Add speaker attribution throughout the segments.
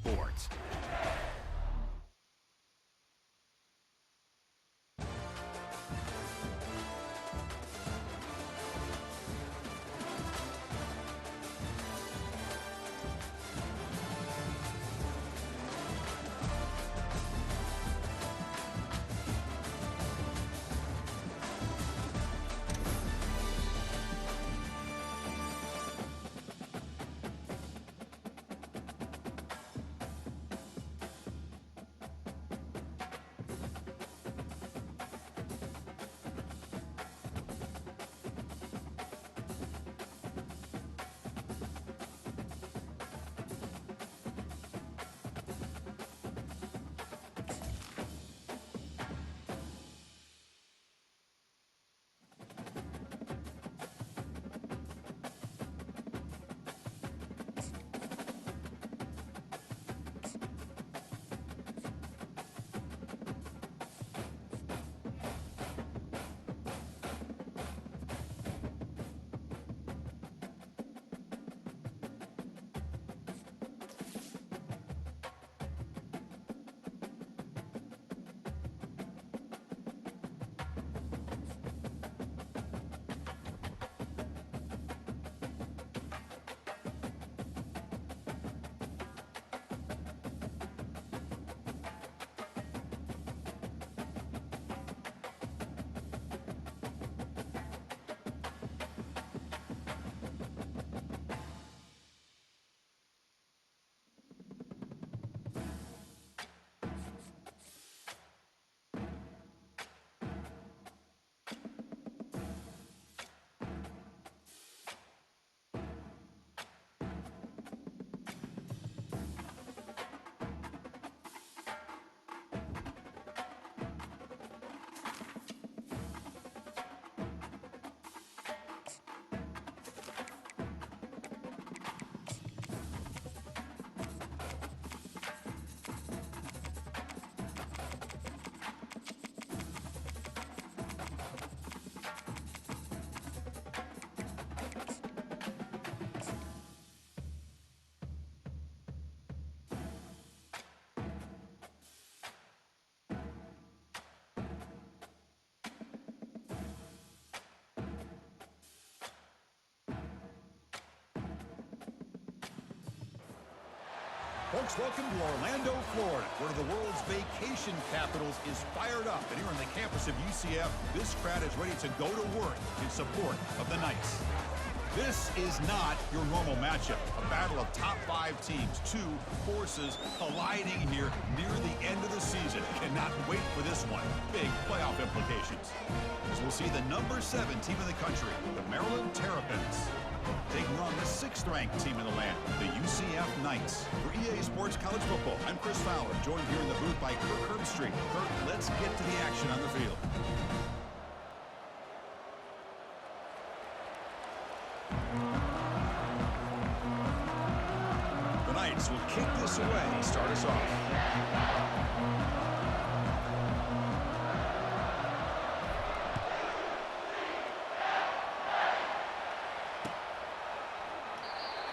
Speaker 1: Sports. Folks, welcome to Orlando, Florida, where the world's vacation capitals is fired up. And here on the campus of UCF, this crowd is ready to go to work in support of the Knights. This is not your normal matchup, a battle of top 5 teams, 2 forces colliding here near the end of the season. Cannot wait for this one. Big playoff implications. As we'll see the number 7 team in the country, the Maryland Terrapins, taking on the 6th-ranked team in the land, the UCF Knights. For EA Sports College Football, I'm Chris Fowler, joined here in the booth by Kirk Herbstreit. Kirk, let's get to the action on the field. The Knights will kick this away, start us off.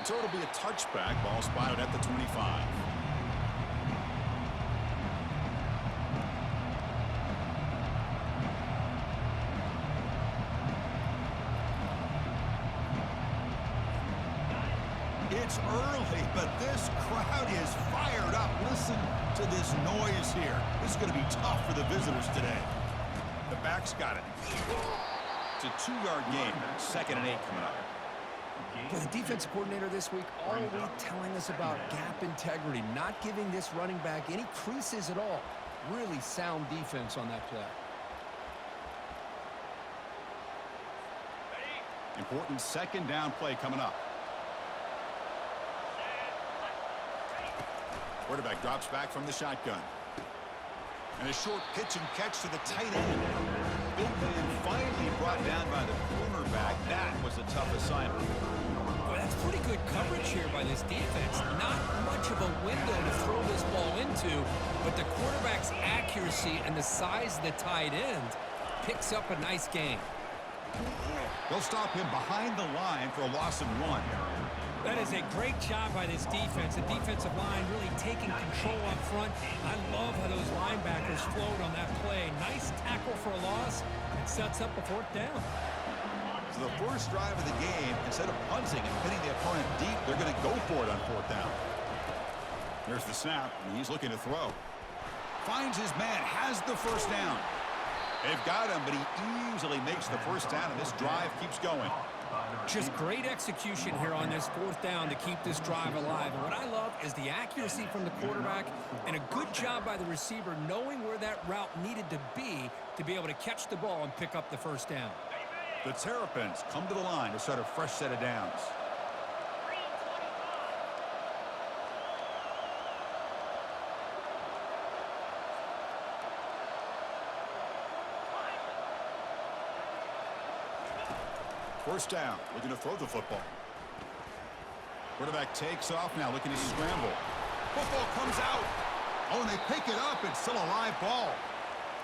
Speaker 1: So it'll be a touchback, ball spotted at the 25. It's early, but this crowd is fired up. Listen to this noise here. This is going to be tough for the visitors today. The back's got it. It's a 2-yard gain. 2nd and 8 coming up.
Speaker 2: For the defensive coordinator this week, already telling us about gap integrity, not giving this running back any creases at all. Really sound defense on that play.
Speaker 1: Important 2nd down play coming up. Quarterback drops back from the shotgun. And a short pitch and catch to the tight end. Big man finally brought down by the cornerback. That was a tough assignment.
Speaker 2: Well, that's pretty good coverage here by this defense. Not much of a window to throw this ball into, but the quarterback's accuracy and the size of the tight end picks up a nice gain.
Speaker 1: They'll stop him behind the line for a loss of 1.
Speaker 3: That is a great job by this defense. The defensive line really taking control up front. I love how those linebackers flowed on that play. Nice tackle for a loss. It sets up a 4th down.
Speaker 1: So the first drive of the game, instead of punting and pinning the opponent deep, they're going to go for it on 4th down. There's the snap, and he's looking to throw. Finds his man, has the first down. They've got him, but he easily makes the first down, and this drive keeps going.
Speaker 3: Just great execution here on this 4th down to keep this drive alive. And what I love is the accuracy from the quarterback and a good job by the receiver knowing where that route needed to be able to catch the ball and pick up the first down.
Speaker 1: The Terrapins come to the line to start a fresh set of downs. First down, looking to throw the football. Quarterback takes off now, looking to scramble. Football comes out. Oh, and they pick it up. It's still a live ball.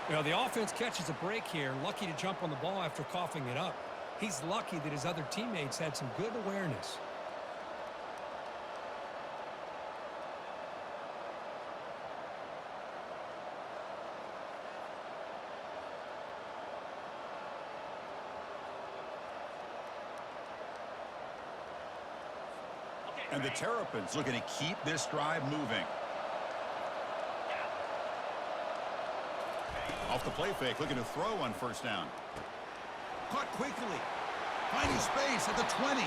Speaker 3: Well, the offense catches a break here. Lucky to jump on the ball after coughing it up. He's lucky that his other teammates had some good awareness.
Speaker 1: And the Terrapins looking to keep this drive moving. Off the play fake, looking to throw on first down. Caught quickly. Finding space at the 20.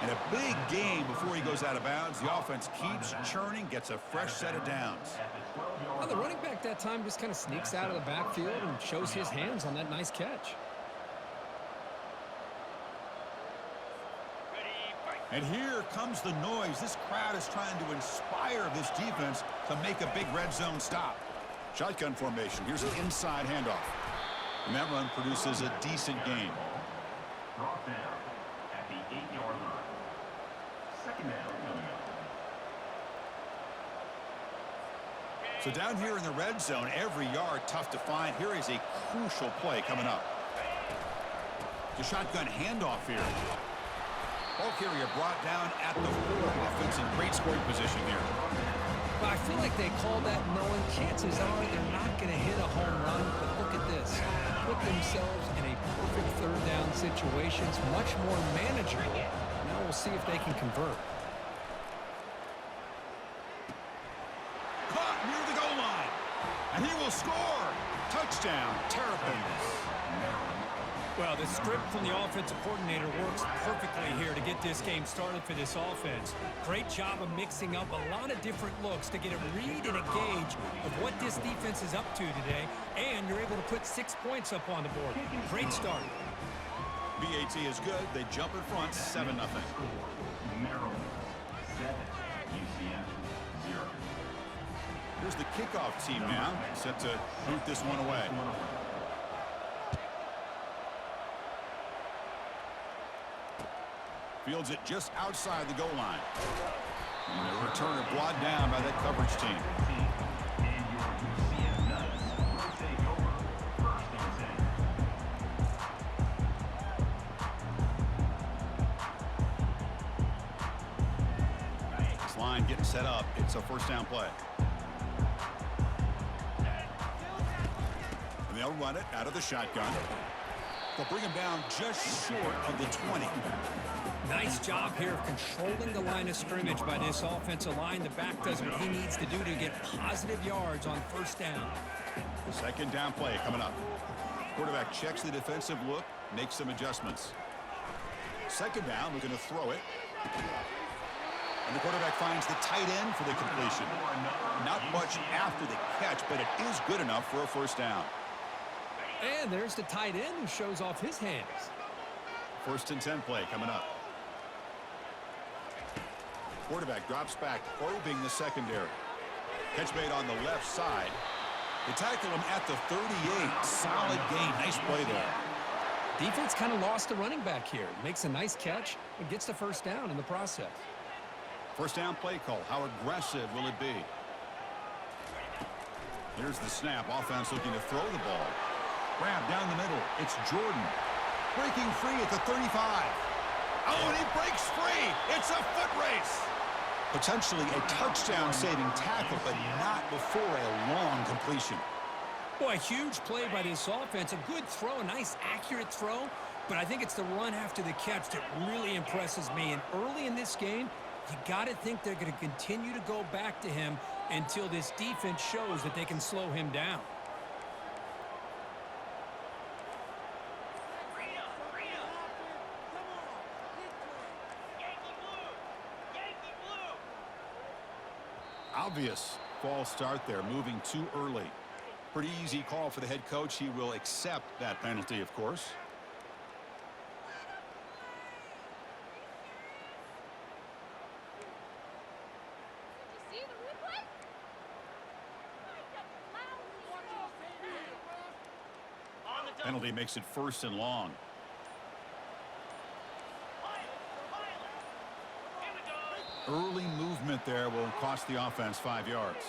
Speaker 1: And a big gain before he goes out of bounds. The offense keeps churning, gets a fresh set of downs.
Speaker 3: Well, the running back that time just kind of sneaks out of the backfield and shows his hands on that nice catch.
Speaker 1: And here comes the noise. This crowd is trying to inspire this defense to make a big red zone stop. Shotgun formation. Here's an inside handoff. And that run produces a decent gain.
Speaker 4: Brought down at the 8-yard line. Second down coming up.
Speaker 1: So down here in the red zone, every yard tough to find. Here is a crucial play coming up. The shotgun handoff here. Ball carrier brought down at the 4. Offense in great scoring position here.
Speaker 3: But I feel like they called that knowing chances are they're not going to hit a home run. But look at this. Put themselves in a perfect 3rd down situation. It's much more manageable. Now we'll see if they can convert.
Speaker 1: Caught near the goal line. And he will score. Touchdown, Terrapins.
Speaker 3: Well, the script from the offensive coordinator works perfectly here to get this game started for this offense. Great job of mixing up a lot of different looks to get a read and a gauge of what this defense is up to today, and you're able to put 6 points up on the board. Great start.
Speaker 1: BAT is good. They jump in front, 7-0.
Speaker 4: Maryland 7, UCF 0.
Speaker 1: Here's the kickoff team now, set to boot this one away. Fields it just outside the goal line. And the returner brought down by that coverage team.
Speaker 4: And your UCF Nuts will take over 1st and 10.
Speaker 1: This line getting set up. It's a first down play. And they'll run it out of the shotgun. They'll bring him down just short of the 20.
Speaker 3: Nice job here of controlling the line of scrimmage by this offensive line. The back does what he needs to do to get positive yards on first down.
Speaker 1: The second down play coming up. Quarterback checks the defensive look, makes some adjustments. Second down, looking to throw it. And the quarterback finds the tight end for the completion. Not much after the catch, but it is good enough for a first down.
Speaker 3: And there's the tight end who shows off his hands.
Speaker 1: 1st and 10 play coming up. Quarterback drops back, probing the secondary. Catch made on the left side. They tackle him at the 38. Solid gain. Nice play there.
Speaker 3: Defense kind of lost the running back here. Makes a nice catch and gets the first down in the process.
Speaker 1: First down play call. How aggressive will it be? Here's the snap. Offense looking to throw the ball. Grab down the middle. It's Jordan. Breaking free at the 35. Oh, and he breaks free. It's a foot race. Potentially a touchdown-saving tackle, but not before a long completion.
Speaker 3: Boy, a huge play by this offense. A good throw, a nice accurate throw. But I think it's the run after the catch that really impresses me. And early in this game, you got to think they're going to continue to go back to him until this defense shows that they can slow him down.
Speaker 1: Obvious false start there, moving too early. Pretty easy call for the head coach. He will accept that penalty, of course. Penalty makes it 1st and long. Early movement there will cost the offense 5 yards.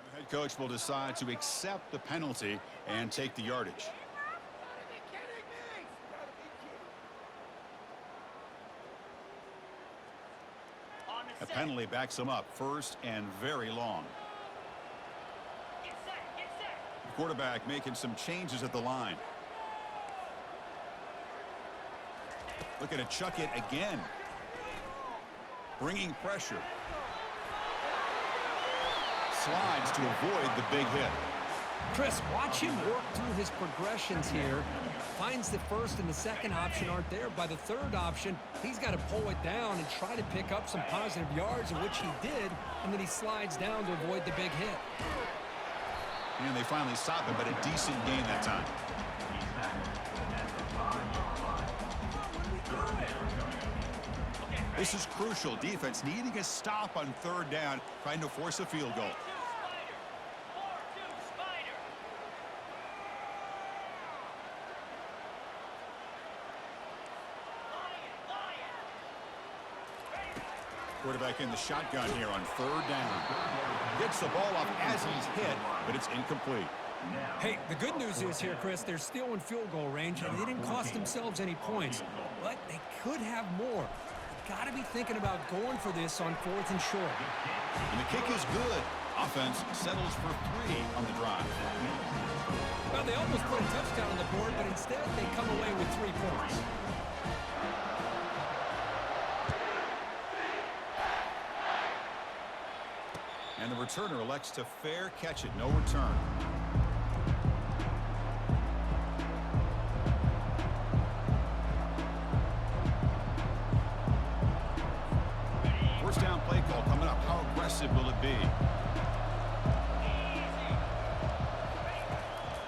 Speaker 1: The head coach will decide to accept the penalty and take the yardage. A penalty backs him up, 1st and very long. The quarterback making some changes at the line. Looking to chuck it again. Bringing pressure. Slides to avoid the big hit.
Speaker 2: Chris, watch him work through his progressions here. Finds the 1st and the 2nd option aren't there. By the 3rd option, he's got to pull it down and try to pick up some positive yards, which he did, and then he slides down to avoid the big hit.
Speaker 1: And they finally stop him, but a decent gain that time. This is crucial. Defense needing a stop on 3rd down, trying to force a field goal. Quarterback in the shotgun here on 3rd down. Gets the ball up as he's hit, but it's incomplete.
Speaker 3: Hey, the good news is here, Chris, they're still in field goal range, and they didn't cost themselves any points. But they could have more. They've got to be thinking about going for this on 4th and short.
Speaker 1: And the kick is good. Offense settles for 3 on the drive.
Speaker 3: Well, they almost put a touchdown on the board, but instead they come away with 3 points.
Speaker 1: And the returner elects to fair catch it. No return. First down play call coming up. How aggressive will it be?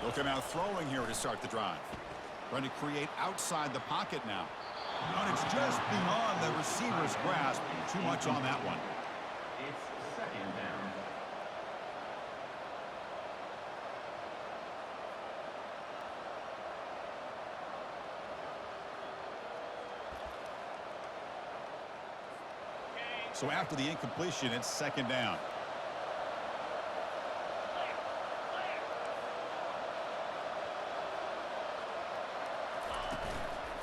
Speaker 1: They'll come out throwing here to start the drive. Trying to create outside the pocket now. And it's just beyond the receiver's grasp. Too much on that one.
Speaker 4: It's 2nd down.
Speaker 1: So after the incompletion, it's 2nd down.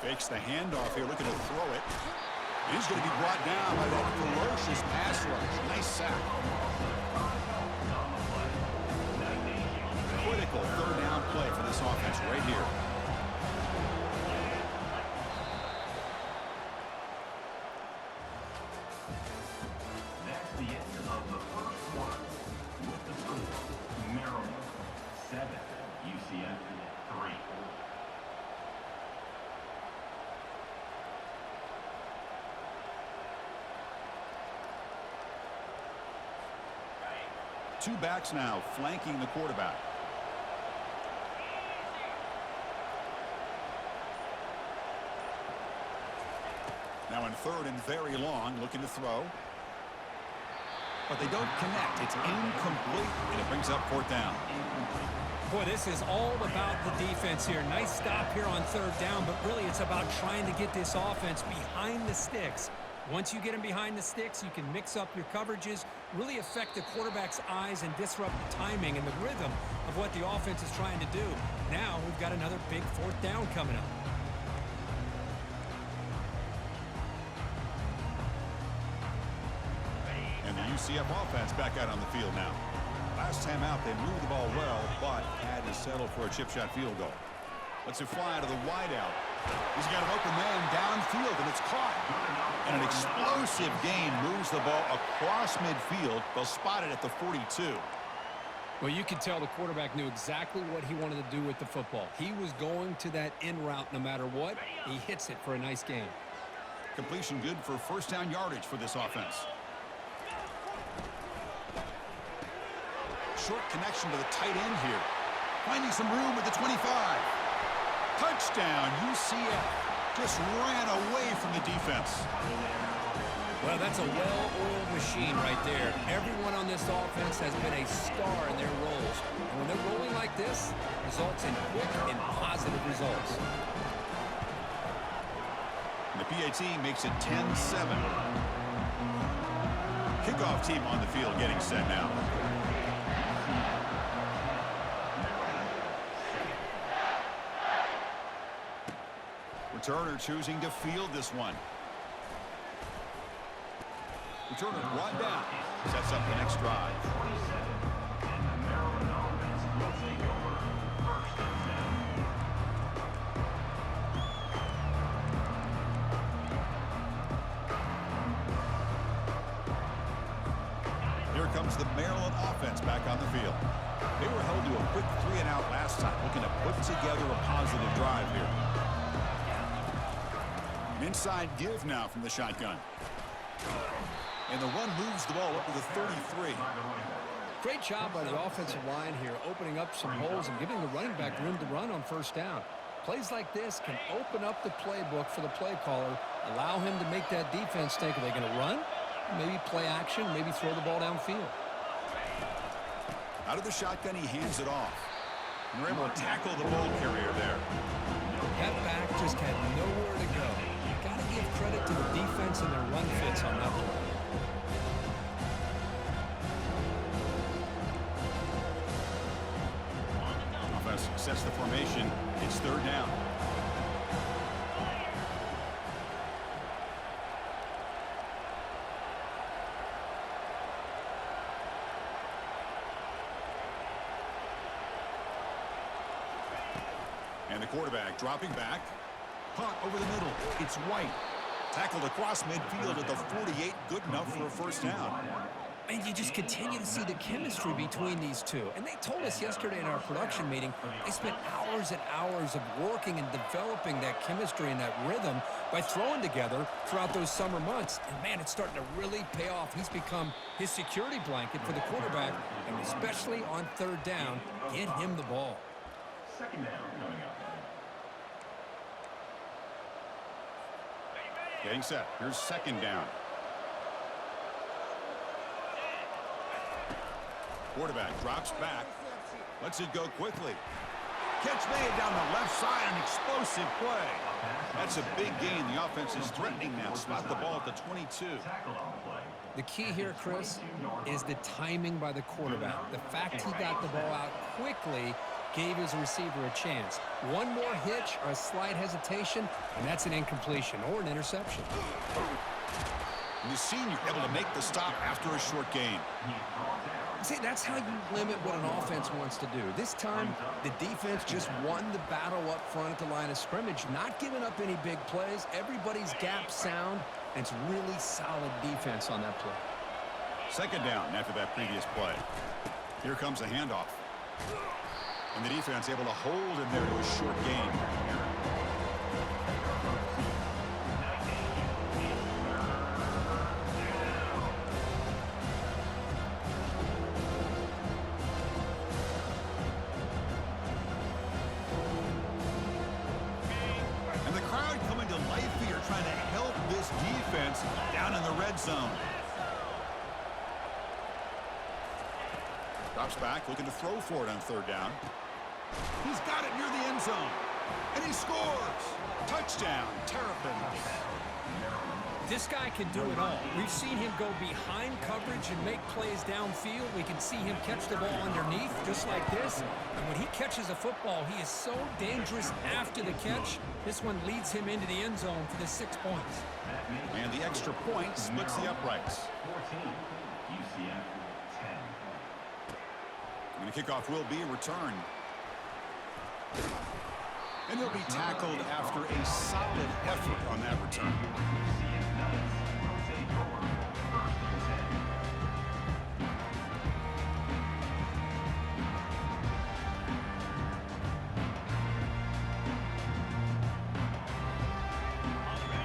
Speaker 1: Fakes the handoff here, looking to throw it. He's going to be brought down by that ferocious pass rush. Nice sack. Critical 3rd down play for this offense right here.
Speaker 4: That's the end of the 1st quarter. With the score, Maryland 7, UCF 3.
Speaker 1: Two backs now flanking the quarterback. Now in 3rd and very long, looking to throw. But they don't connect. It's incomplete, and it brings up 4th down.
Speaker 3: Boy, this is all about the defense here. Nice stop here on third down, but really it's about trying to get this offense behind the sticks. Once you get them behind the sticks, you can mix up your coverages, really affect the quarterback's eyes and disrupt the timing and the rhythm of what the offense is trying to do. Now we've got another big fourth down coming up.
Speaker 1: And the UCF offense back out on the field now. Last time out, they moved the ball well, but had to settle for a chip shot field goal. Let's it fly to the wideout. He's got an open man downfield, and it's caught. And an explosive gain moves the ball across midfield. They'll spot it at the 42.
Speaker 2: Well, you could tell the quarterback knew exactly what he wanted to do with the football. He was going to that in route no matter what. He hits it for a nice gain.
Speaker 1: Completion good for first down yardage for this offense. Short connection to the tight end here. Finding some room at the 25. Touchdown, UCF. Just ran away from the defense.
Speaker 2: Well, that's a well-oiled machine right there. Everyone on this offense has been a star in their roles. And when they're rolling like this, results in quick and positive results.
Speaker 1: And the PAT makes it 10-7. Kickoff team on the field getting set now. Returner choosing to field this one. Returner brought down. Sets up the next drive. Here comes the Maryland offense back on the field. They were held to a quick 3-and-out last time, looking to put together a positive drive here. An inside give now from the shotgun. And the run moves the ball up to the 33.
Speaker 2: Great job by the offensive line here, opening up some holes and giving the running back room to run on first down. Plays like this can open up the playbook for the play caller, allow him to make that defense think, are they going to run? Maybe play action, maybe throw the ball downfield.
Speaker 1: Out of the shotgun, he hands it off. And they're able to tackle the ball carrier there.
Speaker 2: That back just had nowhere to go. Got to give credit to the defense and their run fits on that play.
Speaker 1: Offense sets the formation. It's third down. And the quarterback dropping back. Caught over the middle. It's White. Tackled across midfield at the 48. Good enough for a first down.
Speaker 2: And you just continue to see the chemistry between these two. And they told us yesterday in our production meeting, they spent hours and hours of working and developing that chemistry and that rhythm by throwing together throughout those summer months. And, man, it's starting to really pay off. He's become his security blanket for the quarterback, and especially on third down, get him the ball.
Speaker 4: Second down coming up.
Speaker 1: Getting set. Here's second down. Quarterback drops back. Lets it go quickly. Catch made down the left side. An explosive play. That's a big gain. The offense is threatening now. Spot the ball at the 22.
Speaker 2: The key here, Chris, is the timing by the quarterback. The fact he got the ball out quickly gave his receiver a chance. One more hitch or a slight hesitation, and that's an incompletion or an interception.
Speaker 1: And the senior able to make the stop after a short gain.
Speaker 2: See, that's how you limit what an offense wants to do. This time, the defense just won the battle up front at the line of scrimmage, not giving up any big plays. Everybody's gap sound, and it's really solid defense on that play.
Speaker 1: Second down after that previous play. Here comes a handoff. And the defense able to hold him there to a short gain. And the crowd coming to life here, trying to help this defense down in the red zone. Drops back, looking to throw for it on third down. He's got it near the end zone. And he scores. Touchdown, Terrapins.
Speaker 3: This guy can do it all. We've seen him go behind coverage and make plays downfield. We can see him catch the ball underneath just like this. And when he catches a football, he is so dangerous after the catch. This one leads him into the end zone for the 6 points.
Speaker 1: And the extra point splits the uprights.
Speaker 4: 14, UCF 10.
Speaker 1: And the kickoff will be returned. And he'll be tackled after a solid effort on that return.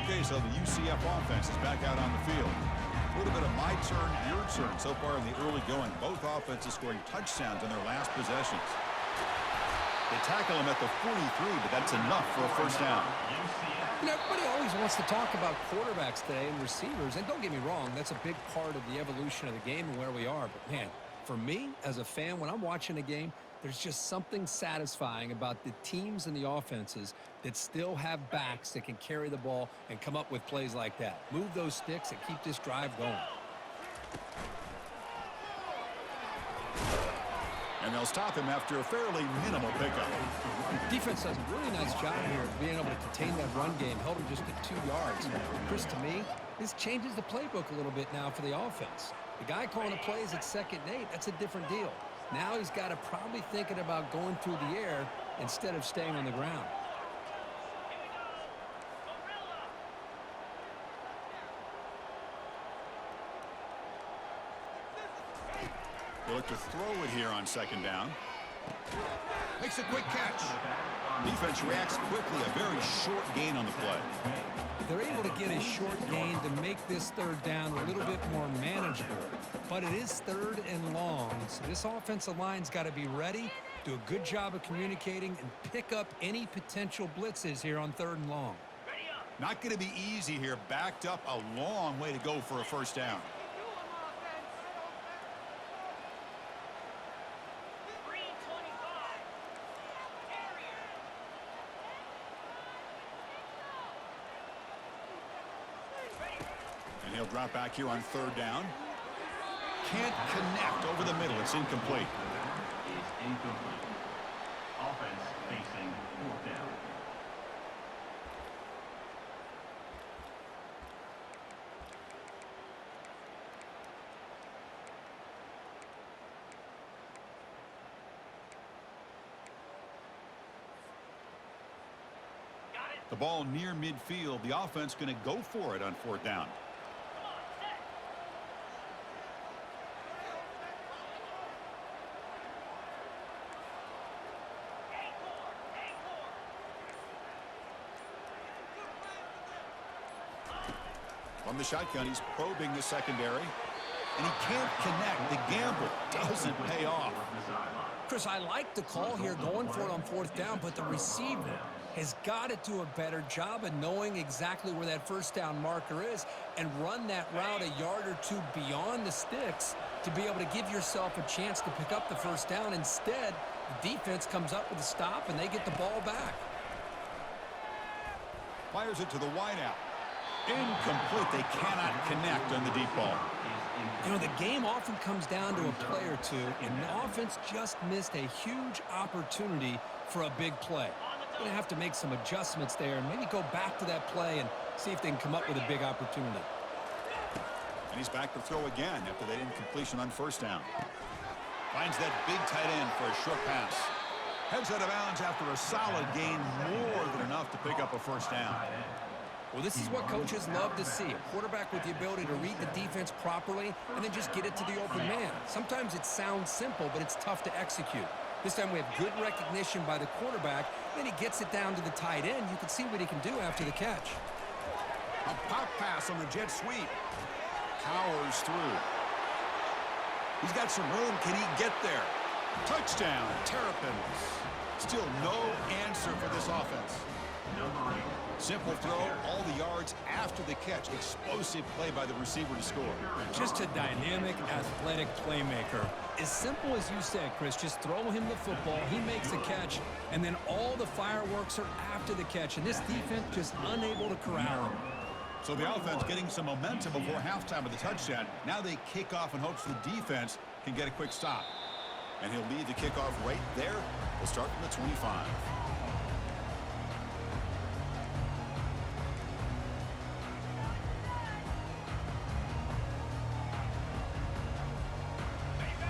Speaker 1: Okay, so the UCF offense is back out on the field. A little bit of my turn, your turn so far in the early going. Both offenses scoring touchdowns in their last possessions. They tackle him at the 43, but that's enough for a first down.
Speaker 2: You know, everybody always wants to talk about quarterbacks today and receivers, and don't get me wrong, that's a big part of the evolution of the game and where we are. But, man, for me, as a fan, when I'm watching a game, there's just something satisfying about the teams and the offenses that still have backs that can carry the ball and come up with plays like that. Move those sticks and keep this drive going.
Speaker 1: And they'll stop him after a fairly minimal pickup.
Speaker 2: Defense does a really nice job here of being able to contain that run game, held him just at 2 yards. Chris, to me, this changes the playbook a little bit now for the offense. The guy calling the plays at 2nd and 8, that's a different deal. Now he's got to probably thinking about going through the air instead of staying on the ground.
Speaker 1: They look to throw it here on 2nd down. Makes a quick catch. Defense reacts quickly. A very short gain on the play.
Speaker 2: They're able to get a short gain to make this 3rd down a little bit more manageable. But it is 3rd and long, so this offensive line's got to be ready, do a good job of communicating, and pick up any potential blitzes here on 3rd and long.
Speaker 1: Not going to be easy here. Backed up a long way to go for a first down. And he'll drop back here on 3rd down. Can't connect over the middle. It's incomplete.
Speaker 4: Is incomplete. Offense facing 4th down.
Speaker 1: The ball near midfield. The offense going to go for it on 4th down. From the shotgun, he's probing the secondary. And he can't connect. The gamble doesn't pay off.
Speaker 2: Chris, I like the call here going for it on 4th down, but the receiver has got to do a better job of knowing exactly where that first down marker is and run that route a yard or 2 beyond the sticks to be able to give yourself a chance to pick up the first down. Instead, the defense comes up with a stop and they get the ball back.
Speaker 1: Fires it to the wideout. Incomplete. They cannot connect on the deep ball.
Speaker 2: You know, the game often comes down to a play or two, and the offense just missed a huge opportunity for a big play. They're going to have to make some adjustments there and maybe go back to that play and see if they can come up with a big opportunity.
Speaker 1: And he's back to throw again after that incompletion on 1st down. Finds that big tight end for a short pass. Heads out of bounds after a solid gain, more than enough to pick up a first down.
Speaker 2: Well, this is what coaches love to see. A quarterback with the ability to read the defense properly and then just get it to the open man. Sometimes it sounds simple, but it's tough to execute. This time we have good recognition by the quarterback. Then he gets it down to the tight end. You can see what he can do after the catch.
Speaker 1: A pop pass on the jet sweep. Powers through. He's got some room. Can he get there? Touchdown, Terrapins. Still no answer for this offense.
Speaker 4: Number 8.
Speaker 1: Simple throw, all the yards after the catch. Explosive play by the receiver to score.
Speaker 3: Just a dynamic, athletic playmaker.
Speaker 2: As simple as you said, Chris, just throw him the football, he makes the catch, and then all the fireworks are after the catch, and this defense just unable to corral him.
Speaker 1: So the offense getting some momentum before halftime of the touchdown. Now they kick off in hopes the defense can get a quick stop. And he'll lead the kickoff right there. We'll start from the 25.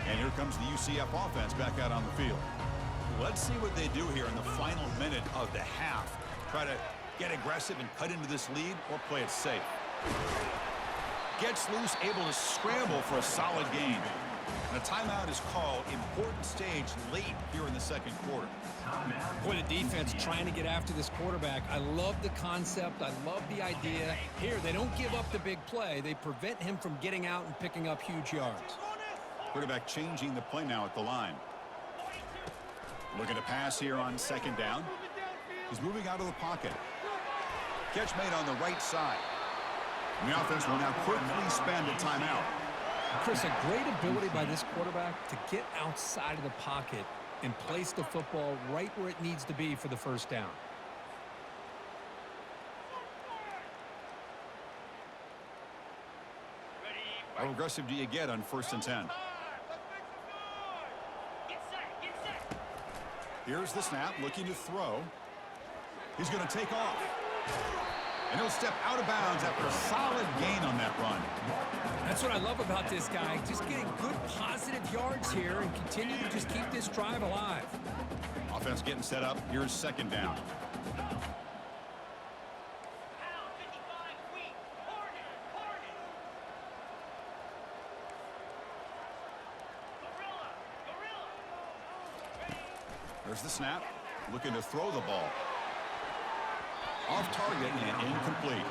Speaker 1: And here comes the UCF offense back out on the field. Let's see what they do here in the final minute of the half. Try to get aggressive and cut into this lead, or play it safe. Gets loose, able to scramble for a solid gain. And a timeout is called. Important stage late here in the second quarter.
Speaker 2: Boy, the defense trying to get after this quarterback. I love the concept. I love the idea. Here, they don't give up the big play. They prevent him from getting out and picking up huge yards.
Speaker 1: Quarterback changing the play now at the line. Looking to pass here on second down. He's moving out of the pocket. Catch made on the right side. And the offense will now quickly spend a timeout.
Speaker 2: Chris, a great ability by this quarterback to get outside of the pocket and place the football right where it needs to be for the first down.
Speaker 1: How aggressive do you get on 1st and 10? Here's the snap, looking to throw. He's going to take off. And he'll step out of bounds after a solid gain on that run.
Speaker 2: That's what I love about this guy. Just getting good positive yards here and continue to just keep this drive alive.
Speaker 1: Offense getting set up. Here's second down. There's the snap. Looking to throw the ball. Off target and incomplete.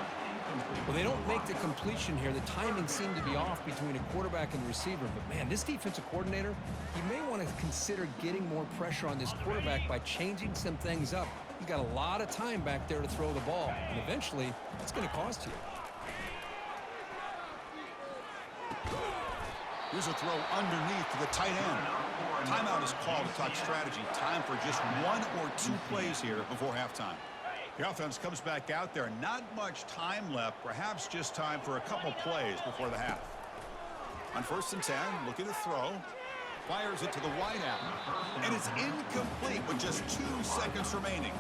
Speaker 2: Well, they don't make the completion here. The timing seemed to be off between a quarterback and the receiver. But, man, this defensive coordinator, he may want to consider getting more pressure on this quarterback by changing some things up. He's got a lot of time back there to throw the ball. And eventually, it's going to cost you.
Speaker 1: Here's a throw underneath to the tight end. Timeout is called to talk strategy. Time for just 1 or 2 plays here before halftime. The offense comes back out there. Not much time left. Perhaps just time for a couple plays before the half. On 1st and 10, looking to throw. Fires it to the wideout. And it's incomplete with just 2 seconds remaining.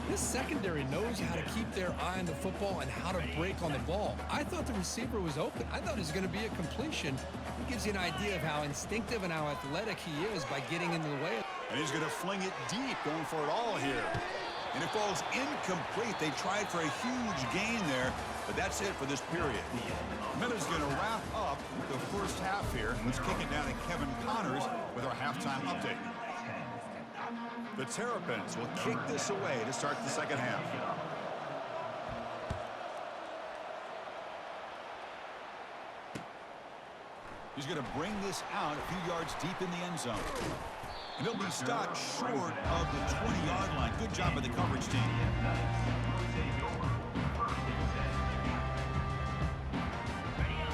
Speaker 2: This secondary knows how to keep their eye on the football and how to break on the ball. I thought the receiver was open. I thought it was going to be a completion. It gives you an idea of how instinctive and how athletic he is by getting into the way.
Speaker 1: And he's going to fling it deep, going for it all here. And it falls incomplete. They tried for a huge gain there, but that's it for this period. Miller's going to wrap up the first half here. Let's kick it down to Kevin Connors with our halftime update. The Terrapins will kick this away to start the second half. He's going to bring this out a few yards deep in the end zone. And he'll be stopped short of the 20-yard line. Good job by the coverage team.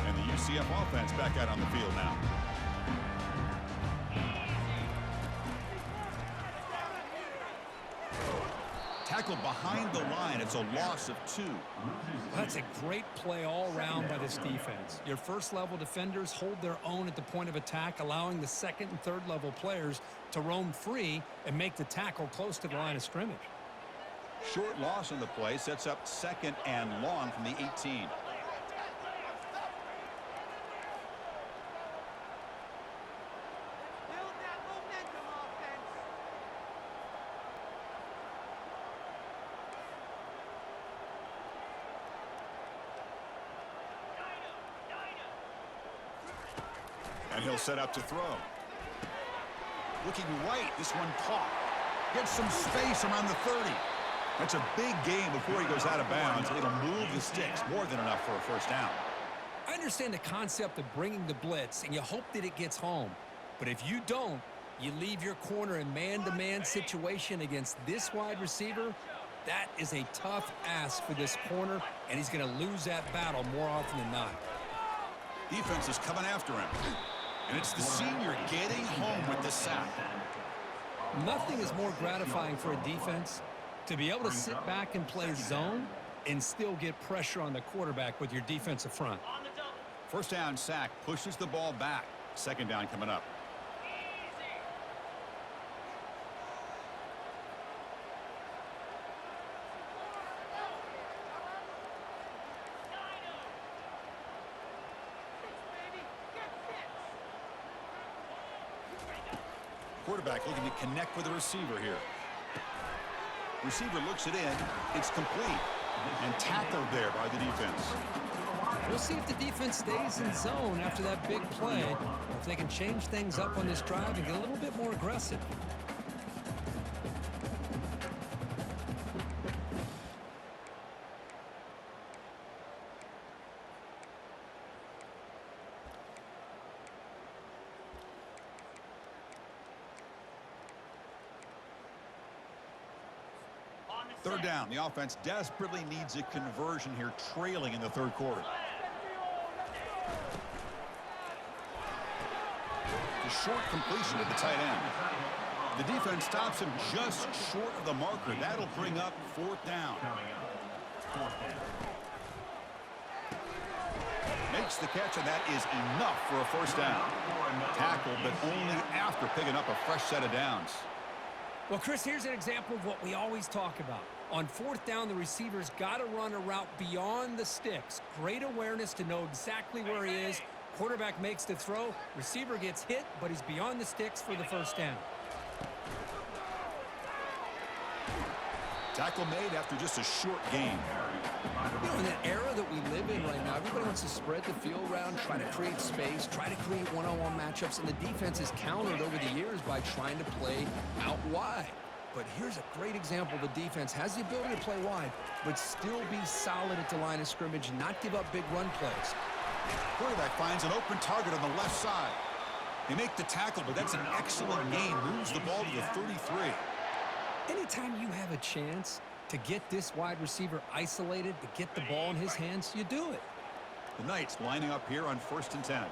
Speaker 1: And the UCF offense back out on the field now. Tackled behind the line. It's a loss of 2.
Speaker 2: That's a great play all around by this defense. Your first-level defenders hold their own at the point of attack, allowing the second and third-level players to roam free and make the tackle close to the line of scrimmage.
Speaker 1: Short loss on the play sets up 2nd and long from the 18. And he'll set up to throw. Looking right, this one caught. Gets some space around the 30. That's a big gain before he goes out of bounds. It'll move the sticks, more than enough for a first down.
Speaker 2: I understand the concept of bringing the blitz, and you hope that it gets home. But if you don't, you leave your corner in man-to-man situation against this wide receiver, That is a tough ask for this corner, and he's going to lose that battle more often than not.
Speaker 1: Defense is coming after him. And it's the senior getting home with the sack.
Speaker 2: Nothing is more gratifying for a defense to be able to sit back and play zone and still get pressure on the quarterback with your defensive front.
Speaker 1: First down sack pushes the ball back. Second down coming up. Quarterback looking to connect with the receiver here. Receiver looks it in. It's complete. And tackled there by the defense.
Speaker 2: We'll see if the defense stays in zone after that big play, or if they can change things up on this drive and get a little bit more aggressive.
Speaker 1: Third down. The offense desperately needs a conversion here, trailing in the third quarter. The short completion to the tight end. The defense stops him just short of the marker. That'll bring up fourth down. Makes the catch, and that is enough for a first down. Tackled, but only after picking up a fresh set of downs.
Speaker 2: Well, Chris, here's an example of what we always talk about. On fourth down, the receiver's got to run a route beyond the sticks. Great awareness to know exactly where he is. Quarterback makes the throw. Receiver gets hit, but he's beyond the sticks for the first down.
Speaker 1: Tackle made after just a short gain.
Speaker 2: You know, in the era that we live in right now, everybody wants to spread the field around, try to create space, try to create one-on-one matchups, and the defense has countered over the years by trying to play out wide. But here's a great example. The defense has the ability to play wide, but still be solid at the line of scrimmage, not give up big run plays.
Speaker 1: Quarterback finds an open target on the left side. They make the tackle, but that's an excellent gain. Moves the ball to the 33.
Speaker 2: Anytime you have a chance to get this wide receiver isolated, to get the ball in his hands, you do it.
Speaker 1: The Knights lining up here on 1st and 10.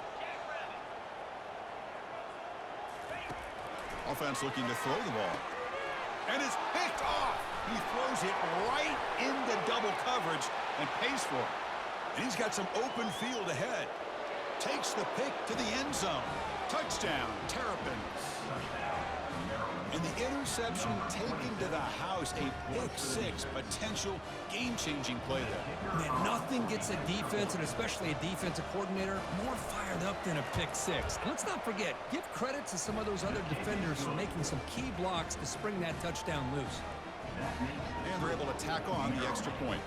Speaker 1: Offense looking to throw the ball. And it's picked off. He throws it right into double coverage and pays for it. And he's got some open field ahead. Takes the pick to the end zone. Touchdown, Terrapins. And the interception taken to the house, a pick-6 potential game-changing play there.
Speaker 2: Man, nothing gets a defense, and especially a defensive coordinator, more fired up than a pick-6. And let's not forget, give credit to some of those other defenders for making some key blocks to spring that touchdown loose.
Speaker 1: And they're able to tack on the extra point.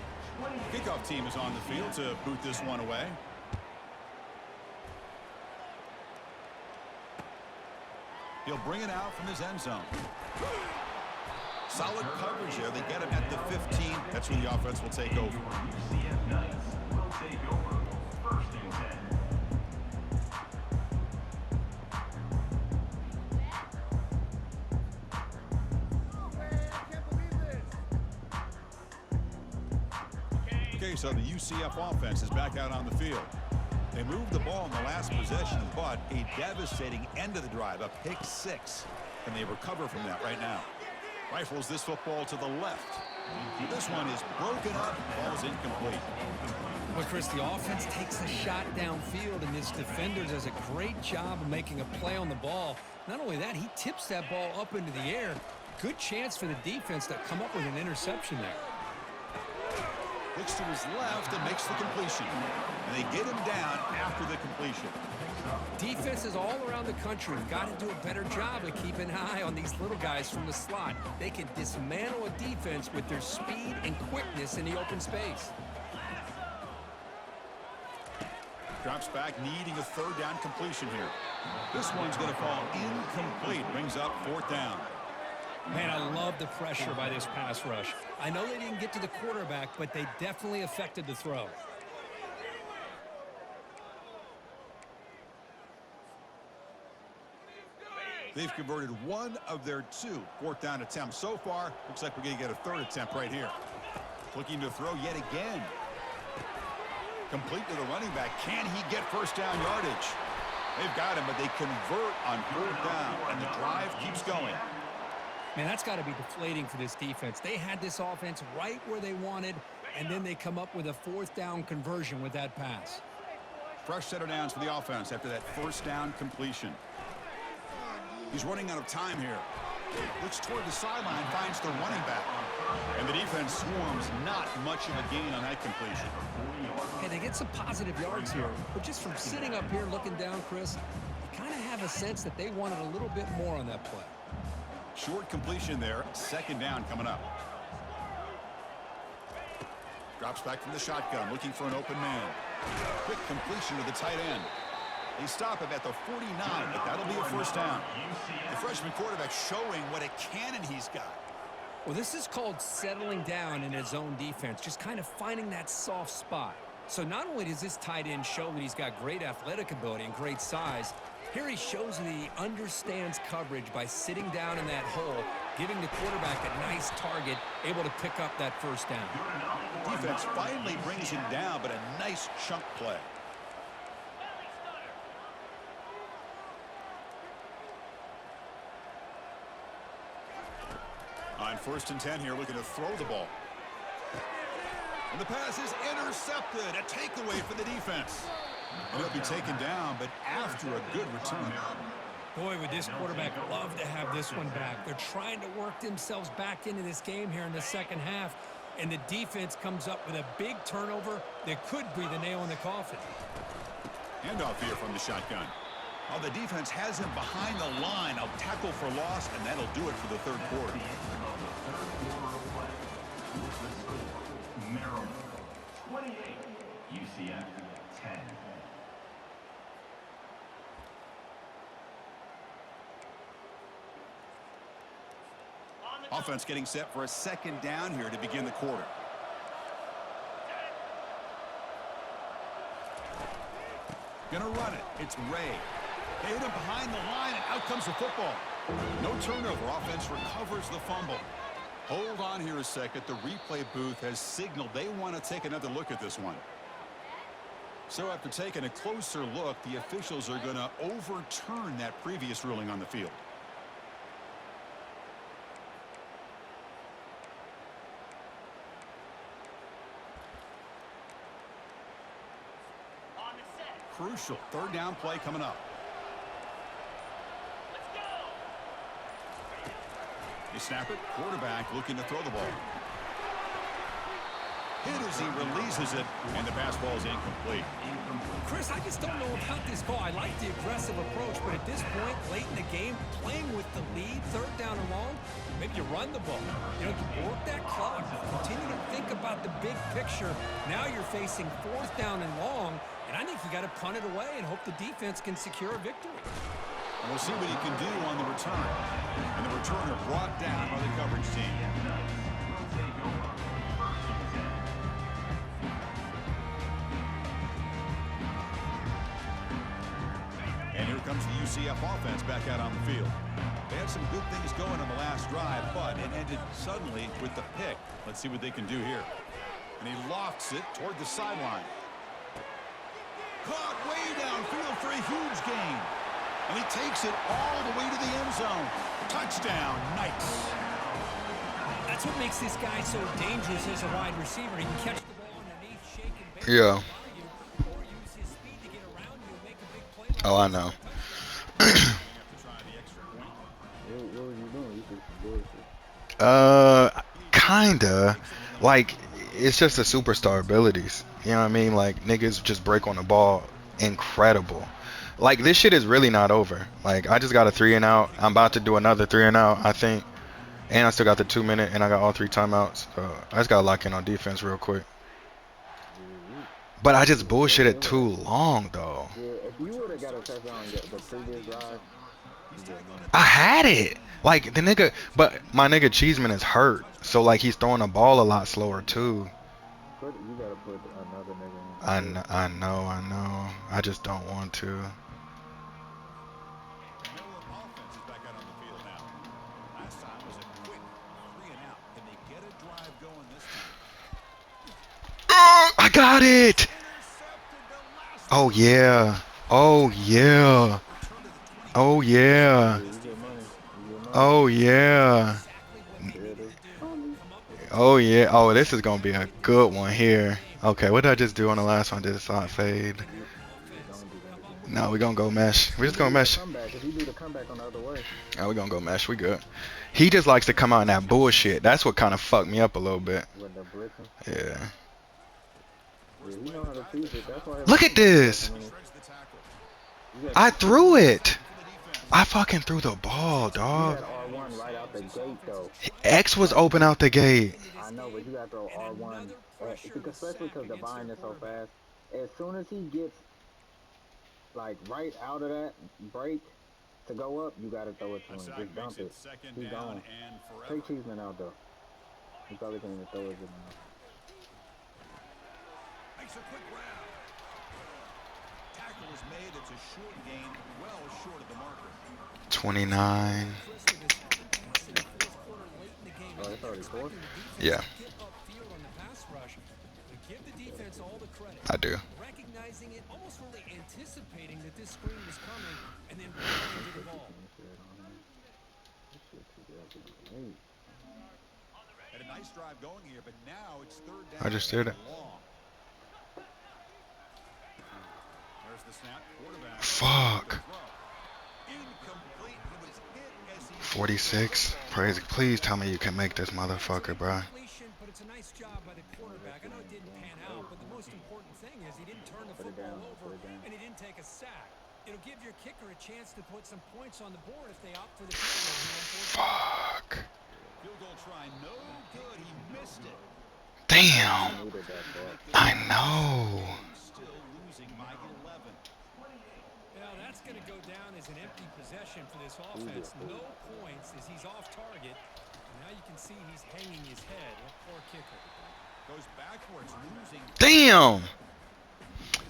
Speaker 1: Kickoff team is on the field to boot this one away. He'll bring it out from his end zone. Solid coverage there. They get him at the 15. That's when the offense will take over.
Speaker 4: UCF Knights will take over 1st and 10.
Speaker 1: Okay, so the UCF offense is back out on the field. They moved the ball in the last possession, but a devastating end of the drive, a pick-6. And they recover from that right now. Rifles this football to the left. This one is broken up, ball's incomplete.
Speaker 2: Well, Chris, the offense takes a shot downfield, and this defender does a great job of making a play on the ball. Not only that, he tips that ball up into the air. Good chance for the defense to come up with an interception there.
Speaker 1: Looks to his left and makes the completion. And they get him down after the completion.
Speaker 2: Defenses all around the country have got to do a better job of keeping an eye on these little guys from the slot. They can dismantle a defense with their speed and quickness in the open space.
Speaker 1: Drops back, needing a third down completion here. This one's going to fall incomplete. Brings up 4th down.
Speaker 2: Man, I love the pressure by this pass rush. I know they didn't get to the quarterback, but they definitely affected the throw.
Speaker 1: They've converted one of their 2 fourth-down attempts so far. Looks like we're going to get a 3rd attempt right here. Looking to throw yet again. Complete to the running back. Can he get first down yardage? They've got him, but they convert on 4th down, and the drive keeps going.
Speaker 2: Man, that's got to be deflating for this defense. They had this offense right where they wanted, and then they come up with a 4th down conversion with that pass.
Speaker 1: Fresh set of downs for the offense after that first down completion. He's running out of time here. Looks toward the sideline, finds the running back. And the defense swarms, not much of a gain on that completion.
Speaker 2: Hey, they get some positive yards here, but just from sitting up here looking down, Chris, you kind of have a sense that they wanted a little bit more on that play.
Speaker 1: Short completion there, 2nd down coming up. Drops back from the shotgun, looking for an open man. Quick completion to the tight end. They stop him at the 49, but that'll be a 1st down. The freshman quarterback showing what a cannon he's got.
Speaker 2: Well, this is called settling down in his own defense, just kind of finding that soft spot. So not only does this tight end show that he's got great athletic ability and great size, here he shows that he understands coverage by sitting down in that hole, giving the quarterback a nice target, able to pick up that 1st down.
Speaker 1: Defense finally brings him down, but a nice chunk play. On 1st and 10 here, looking to throw the ball. And the pass is intercepted. A takeaway for the defense. And it'll be taken down, but after a good return.
Speaker 3: Boy, would this quarterback love to have this one back. They're trying to work themselves back into this game here in the 2nd half, and the defense comes up with a big turnover that could be the nail in the coffin.
Speaker 1: Handoff here from the shotgun. Oh, the defense has him behind the line. A tackle for loss, and that'll do it for the 3rd quarter.
Speaker 4: Maryland 28, UCF 10.
Speaker 1: Offense getting set for a 2nd down here to begin the quarter. Gonna run it. It's Ray. They hit him behind the line, and out comes the football. No turnover. Offense recovers the fumble. Hold on here a second. The replay booth has signaled they want to take another look at this one. So after taking a closer look, the officials are going to overturn that previous ruling on the field. Crucial 3rd down play coming up. They snap it. Quarterback looking to throw the ball. Hit as he releases it, and the pass ball is incomplete.
Speaker 2: Chris, I just don't know about this call. I like the aggressive approach, but at this point, late in the game, playing with the lead, 3rd down and long, maybe you run the ball. You know, you work that clock, continue to think about the big picture. Now you're facing 4th down and long, and I think you got to punt it away and hope the defense can secure a victory.
Speaker 1: And we'll see what he can do on the return. And the returner brought down by the coverage team. And here comes the UCF offense back out on the field. They had some good things going on the last drive, but it ended suddenly with the pick. Let's see what they can do here. And he lofts it toward the sideline. Caught way downfield for a huge gain. And he takes it all the way to the end zone. Touchdown, Knights.
Speaker 2: That's what makes this guy so dangerous as a wide receiver. He can catch the ball underneath, shake and bake,
Speaker 5: Yeah.
Speaker 2: or use his speed to get around you and make a big play.
Speaker 5: Oh, I know.
Speaker 6: What was you doing? You just bullshit.
Speaker 5: Kinda. Like, it's just the superstar abilities. You know what I mean? Like, niggas just break on the ball. Incredible. Like, this shit is really not over. Like, I just got a 3 and out. I'm about to do another 3 and out, I think. And I still got the 2 minute, and I got all 3 timeouts. So I just got to lock in on defense real quick. But I just bullshitted too long, though.
Speaker 6: Yeah, if you would have got a touchdown on the previous drive, you didn't.
Speaker 5: I had it. Like, the nigga, but my nigga Cheeseman is hurt. So, like, he's throwing the ball a lot slower, too.
Speaker 6: You gotta put another nigga in.
Speaker 5: I know. I just don't want to. got it. Oh yeah. Oh yeah. Oh yeah.
Speaker 6: You get money. You get money.
Speaker 5: Oh yeah.
Speaker 6: There it is. Money.
Speaker 5: Oh yeah. Oh, this is gonna be a good one here. Okay, what did I just do on the last one? Did it not fade?
Speaker 6: Don't do that again.
Speaker 5: No, we're gonna go mesh. We're
Speaker 6: He
Speaker 5: just gonna
Speaker 6: do the
Speaker 5: mesh.
Speaker 6: comeback. If he do the comeback on the other way,
Speaker 5: Oh, we're gonna go mesh. We good. He just likes to come out in that bullshit. That's what kind of fucked me up a little bit.
Speaker 6: with the blitzing,
Speaker 5: Yeah.
Speaker 6: yeah, he know how to choose it. That's why.
Speaker 5: Look at this.
Speaker 6: You
Speaker 5: I
Speaker 6: got,
Speaker 5: threw it. I fucking threw the ball,
Speaker 6: you
Speaker 5: dog.
Speaker 6: got R1 right out the gate though.
Speaker 5: X was open out the gate.
Speaker 6: I know, but you got to throw R1, especially because Divine is so fast. As soon as he gets like right out of that break to go up, you got to throw it to him. Just dump it. He's gone. Take Cheeseman out though. He probably can't even throw it good enough.
Speaker 1: Makes a quick grab. Tackle is made. It's a short gain, well short of the marker.
Speaker 5: 29.
Speaker 6: Oh, it's already fourth?
Speaker 5: Yeah, I do.
Speaker 2: Recognizing it, almost really anticipating that this screen was coming, and then running into the ball.
Speaker 6: This shit too good.
Speaker 1: Had a nice drive going here, but now it's third down.
Speaker 5: I just did it.
Speaker 1: and long. There's the snap. Quarterback.
Speaker 5: Fuck.
Speaker 1: Incomplete. He was hit as he
Speaker 5: 46. Please tell me you can make this motherfucker, bro.
Speaker 2: Completion, but it's a nice job by the quarterback. I know it didn't pan out, but the most important thing is he didn't turn the football over, and he didn't take a sack. It'll give your kicker a chance to put some points on the board if they opt for the field goal.
Speaker 5: Fuck.
Speaker 1: field goal try. No good. He missed it.
Speaker 5: Damn.
Speaker 6: Needed that ball.
Speaker 5: I know.
Speaker 1: Still losing by 11.
Speaker 2: Now that's going to go down as an empty possession for this offense. No points as he's off target. And now you can see he's hanging his head. What poor kicker.
Speaker 1: Goes backwards, losing.
Speaker 5: Damn.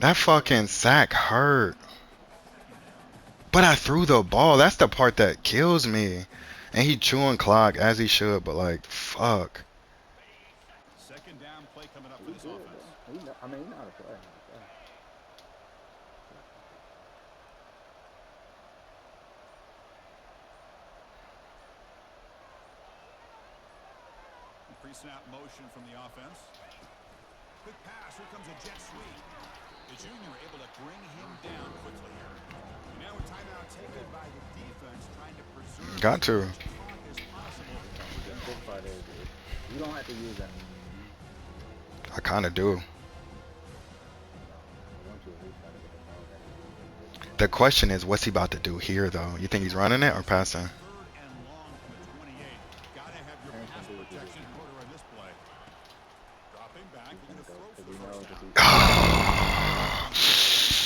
Speaker 5: That fucking sack hurt. But I threw the ball. That's the part that kills me. And he chewing clock as he should, but like, fuck.
Speaker 1: Second down play coming up for this offense.
Speaker 6: He know how to play.
Speaker 1: Pre-snap motion from the offense. Quick pass. Here comes a jet sweep. The junior able to bring him down quickly here. And now a timeout taken by the defense, trying to preserve
Speaker 5: Got to.
Speaker 1: as long as possible.
Speaker 6: The big part is you don't have to use that.
Speaker 5: I kind of do.
Speaker 6: Once you at least try to get the ball back.
Speaker 5: The question is, what's he about to do here, though? You think he's running it or passing?
Speaker 1: Third and long from the 28. Gotta have your pass protection quarter on this play. Dropping back, looking to throw for
Speaker 6: Because
Speaker 1: the
Speaker 6: he knows
Speaker 1: first
Speaker 6: if
Speaker 1: down.
Speaker 6: he...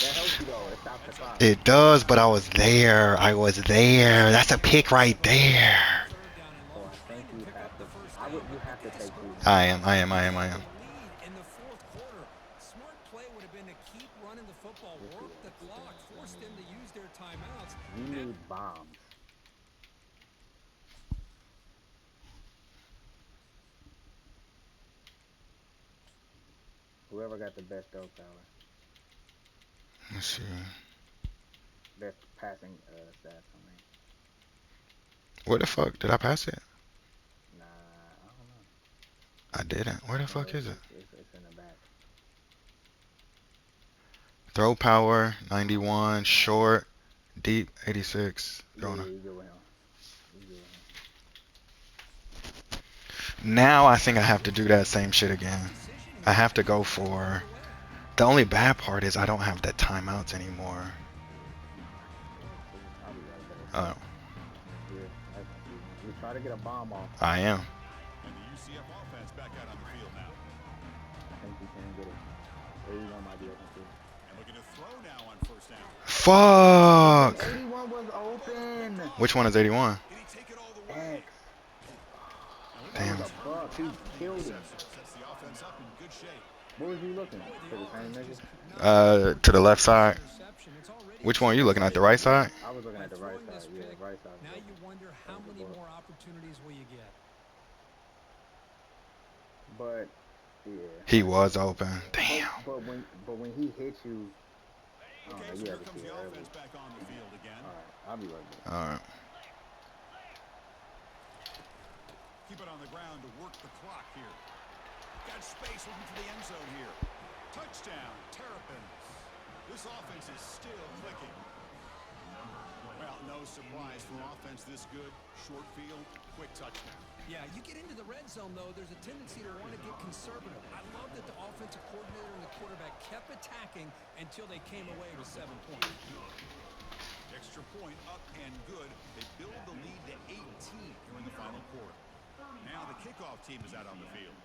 Speaker 6: That helps you though. It stops the clock.
Speaker 5: It does, but I was there. I was there. That's a pick right there.
Speaker 6: So I think you have to. You have to take these.
Speaker 5: I am.
Speaker 2: Lead in the fourth quarter. Smart play would have been to keep running the football, work the clock, force them to use their timeouts.
Speaker 6: You need bombs. Whoever got the best throw power,
Speaker 5: Let's see.
Speaker 6: best passing stats. I mean,
Speaker 5: Where the fuck did I pass it?
Speaker 6: nah, I don't know.
Speaker 5: I didn't. Where the fuck is it?
Speaker 6: It's in the back.
Speaker 5: Throw power 91, short, deep 86.
Speaker 6: Yeah,
Speaker 5: Don't know.
Speaker 6: you go with him. You go with him.
Speaker 5: Now I think I have to do that same shit again. I have to go for. The only bad part is I don't have the timeouts anymore.
Speaker 6: I'll be right back.
Speaker 5: Oh,
Speaker 6: Yeah, that's you try to get a bomb off.
Speaker 5: I am.
Speaker 1: And the UCF offense back out on the field now.
Speaker 6: I think you can get it. 81 might be open too.
Speaker 1: And looking to throw now on first down.
Speaker 5: Fuck.
Speaker 6: 81 was open.
Speaker 5: Which one is 81?
Speaker 1: Did he take it all the way?
Speaker 6: X.
Speaker 5: Damn.
Speaker 6: The fuck? He killed him.
Speaker 1: Sets the offense up in good shape.
Speaker 6: What was you looking at? To the same nigga?
Speaker 5: To the left side.
Speaker 2: Interception. It's already
Speaker 5: Which one are you looking at? The right side?
Speaker 6: I was looking at the right side. Yeah, right side.
Speaker 2: Now you wonder how many more opportunities will you get?
Speaker 6: But Yeah.
Speaker 5: He was open. Damn.
Speaker 6: But when he hits you, I don't
Speaker 1: Okay,
Speaker 6: know,
Speaker 1: so
Speaker 6: you
Speaker 1: here
Speaker 6: have to
Speaker 1: comes
Speaker 6: see it
Speaker 1: the
Speaker 6: early.
Speaker 1: offense back on the field again.
Speaker 6: All right, I'll be right back.
Speaker 5: All right.
Speaker 1: Keep it on the ground to work the clock here. Got space looking for the end zone here. Touchdown, Terrapins. This offense is still clicking. Well, no surprise for offense this good. Short field, quick touchdown.
Speaker 2: Yeah, you get into the red zone, though, there's a tendency to want to get conservative. I love that the offensive coordinator and the quarterback kept attacking until they came away with 7 points.
Speaker 1: Extra point up and good. They build the lead to 18 here in the final quarter. Now the kickoff team is out on the field.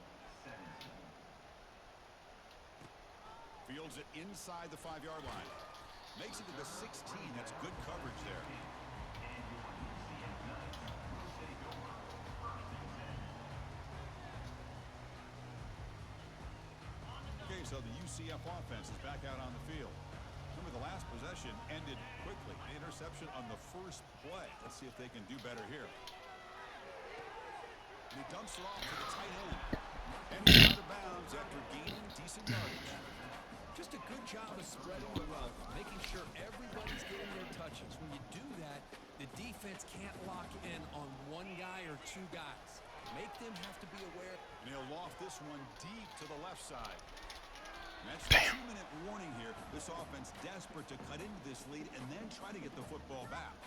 Speaker 1: Fields it inside the 5-yard line. Makes it to the 16. That's good coverage there. Okay, so the UCF offense is back out on the field. Remember, the last possession ended quickly. The interception on the first play. Let's see if they can do better here. And he dumps it off to the tight end. And he's out of bounds after gaining decent yardage.
Speaker 2: Just a good job of spreading the wealth, making sure everybody's getting their touches. When you do that, the defense can't lock in on one guy or two guys. Make them have to be aware.
Speaker 1: And he'll loft this one deep to the left side. And that's the 2-minute warning here. This offense desperate to cut into this lead and then try to get the football back.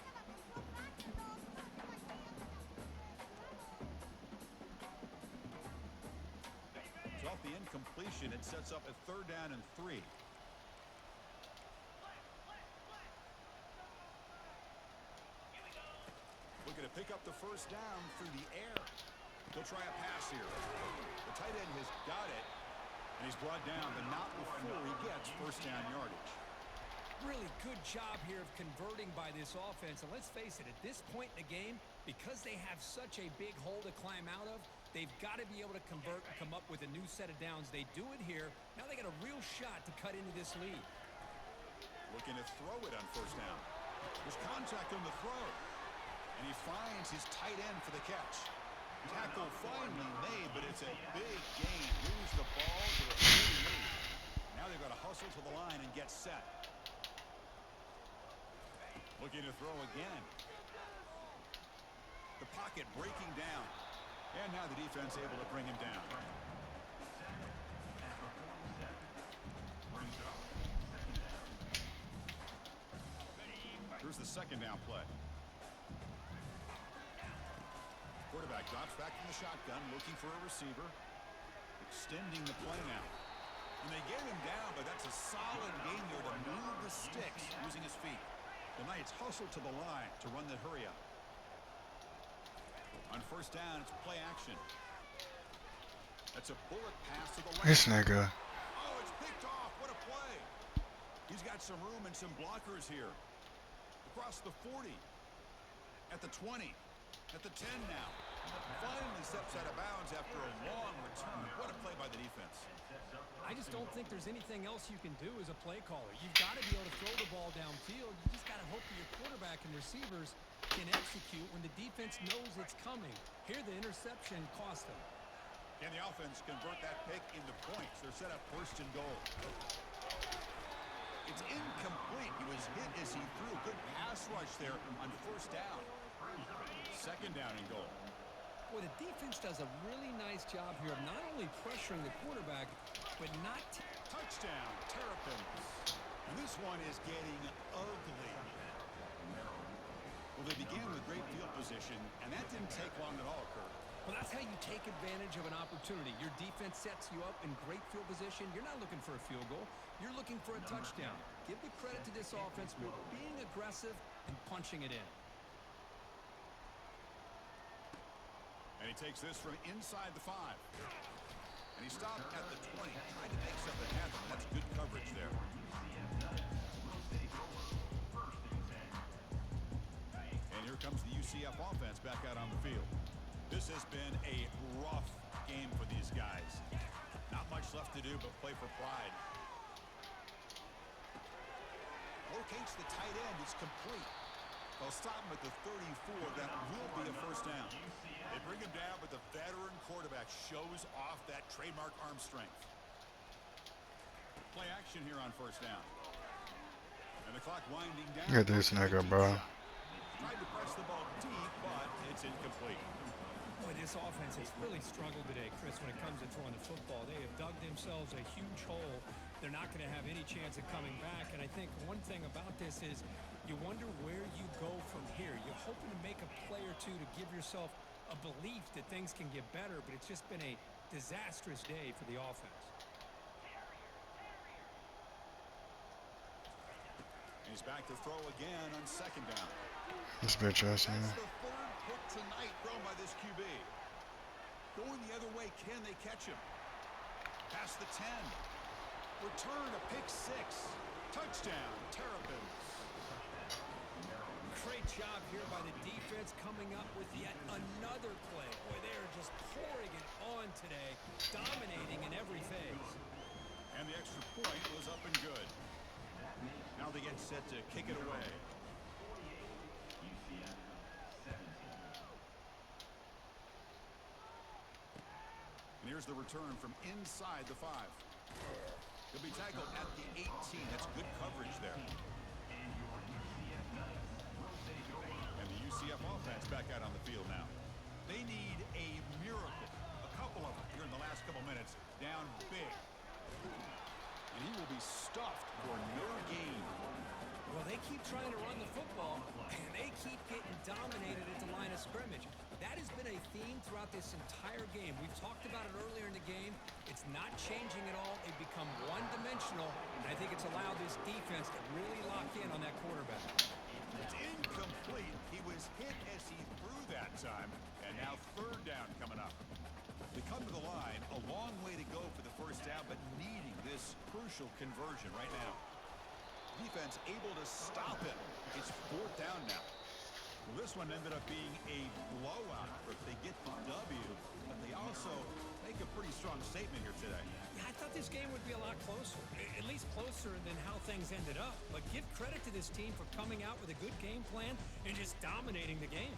Speaker 1: So off the incompletion, it sets up a 3rd down and 3. Looking to pick up the first down through the air. He'll try a pass here. The tight end has got it, and he's brought down, but not before he gets first down yardage.
Speaker 2: Really good job here of converting by this offense. And let's face it, at this point in the game, because they have such a big hole to climb out of, they've got to be able to convert and come up with a new set of downs. They do it here. Now they got a real shot to cut into this lead.
Speaker 1: Looking to throw it on first down. There's contact on the throw. And he finds his tight end for the catch. Tackle finally made, but it's a big gain. Lose the ball to a early lead. Now they've got to hustle to the line and get set. Looking to throw again. The pocket breaking down. And now the defense able to bring him down. Here's the second down play. Quarterback drops back from the shotgun, looking for a receiver. Extending the play now. And they get him down, but that's a solid game there to move the sticks using his feet. The Knights hustle to the line to run the hurry up. On first down, it's play action. That's a bullet pass to the left.
Speaker 5: This nigga.
Speaker 1: Oh, it's picked off. What a play. He's got some room and some blockers here. Across the 40. At the 20. At the 10 now. Finally steps out of bounds after a long return. What a play by the defense.
Speaker 2: I just don't think there's anything else you can do as a play caller. You've got to be able to throw the ball downfield. You just got to hope that your quarterback and receivers can execute when the defense knows it's coming. Here, the interception cost them.
Speaker 1: Can the offense convert that pick into points? They're set up first and goal. It's incomplete. He was hit as he threw. Good pass rush there on first down. Second down and goal.
Speaker 2: Boy, the defense does a really nice job here of not only pressuring the quarterback, but not...
Speaker 1: Touchdown, Terrapins. And this one is getting ugly. Well, they began with great field position, and that didn't take long at all, Kurt.
Speaker 2: Well, that's how you take advantage of an opportunity. Your defense sets you up in great field position. You're not looking for a field goal. You're looking for a touchdown. Give the credit to this offense for being aggressive and punching it in.
Speaker 1: And he takes this from inside the 5. And he stopped at the 20. Tried to make something happen. That's good coverage there. And here comes the UCF offense back out on the field. This has been a rough game for these guys. Not much left to do but play for pride. Locates the tight end. It's complete. They'll stop him at the 34. That will be a first down. They bring him down, but the veteran quarterback shows off that trademark arm strength. Play action here on first down. And the clock winding down.
Speaker 5: Look at this nigga, bro.
Speaker 1: Tried to press the ball deep, but it's incomplete.
Speaker 3: Boy, this offense has really struggled today, Chris, when it comes to throwing the football. They have dug themselves a huge hole. They're not going to have any chance of coming back. And I think one thing about this is you wonder where you go from here. You're hoping to make a play or two to give yourself a belief that things can get better, but it's just been a disastrous day for the offense.
Speaker 1: He's back to throw again on second down.
Speaker 5: This bitch ass
Speaker 1: That's
Speaker 5: nigga.
Speaker 1: the third pick tonight thrown by this QB. Going the other way, can they catch him? Past the 10. Return a pick 6. Touchdown, Terrapins.
Speaker 2: Great job here by the defense coming up with yet another play. Boy, they are just pouring it on today, dominating in every phase.
Speaker 1: And the extra point was up and good. Now they get set to kick it away. And here's the return from inside the 5. He'll be tackled at the 18. That's good coverage there. And the UCF offense back out on the field now. They need a miracle. A couple of them here in the last couple minutes. Down big. And he will be stuffed for no gain.
Speaker 2: Well, they keep trying to run the football, and they keep getting dominated at the line of scrimmage. That has been a theme throughout this entire game. We've talked about it earlier in the game. It's not changing at all. They've become one-dimensional, and I think it's allowed this defense to really lock in on that quarterback.
Speaker 1: It's incomplete. He was hit as he threw that time, and now third down coming up. They come to the line, a long way to go for the first down, but needing this crucial conversion right now. Defense able to stop it. It's fourth down now. Well, this one ended up being a blowout. If they get the W, but they also make a pretty strong statement here today.
Speaker 2: Yeah, I thought this game would be a lot closer, at least closer than how things ended up. But give credit to this team for coming out with a good game plan and just dominating the game.